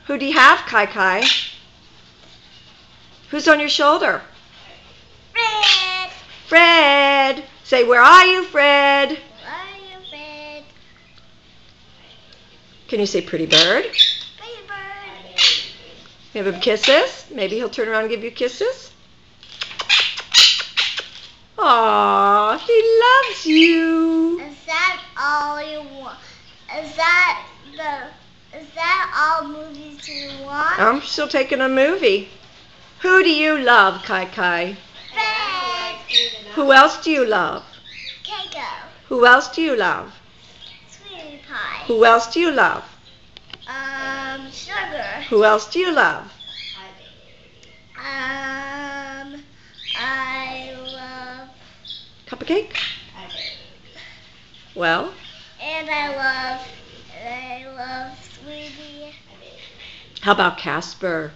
Who do you have, Kai? Who's on your shoulder? Fred. Fred. Say, where are you, Fred? Where are you, Fred? Can you say pretty bird? Pretty bird. Give him kisses. Maybe he'll turn around and give you kisses. Aw, he loves you. Is that all you want? Is that all movies you want? I'm still taking a movie. Who do you love, Kai? Fred. Who else do you love? Keiko. Who else do you love? Sweetie pie. Who else do you love? Sugar. Who else do you love? I love. Cupcake? Well? And I love Sweetie. How about Casper?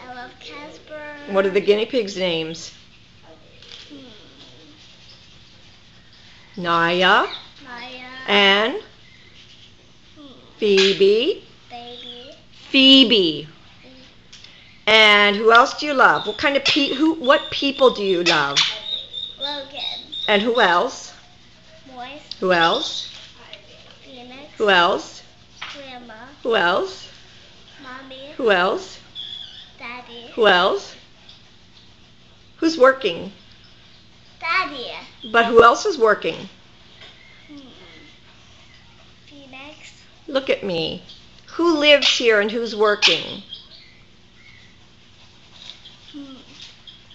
I love Casper. What are the guinea pigs' names? Naya. And Phoebe. Phoebe. And who else do you love? What kind of what people do you love? Logan. And who else? Moise. Who else? Phoenix. Who else? Grandma. Who else? Mommy. Who else? Daddy. Who else? Who's working? Daddy. But who else is working? Phoenix. Look at me. Who lives here and who's working?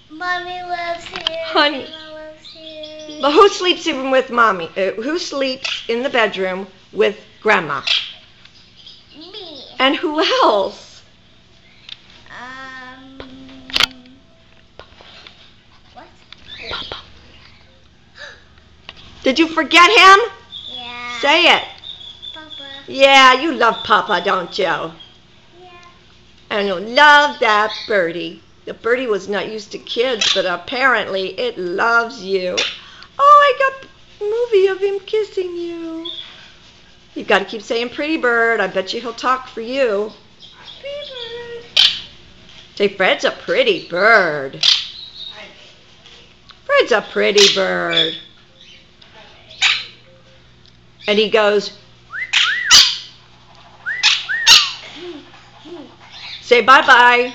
Mommy lives here. Honey. Grandma lives here. But who sleeps even with mommy? Who sleeps in the bedroom with grandma? Me. And who else? What? Papa. Did you forget him? Yeah. Say it. Papa. Yeah, you love Papa, don't you? Yeah. And you love that birdie. The birdie was not used to kids, but apparently it loves you. Oh, I got a movie of him kissing you. You've got to keep saying pretty bird. I bet you he'll talk for you. Pretty bird. Say, Fred's a pretty bird. Fred's a pretty bird. And he goes, say bye-bye.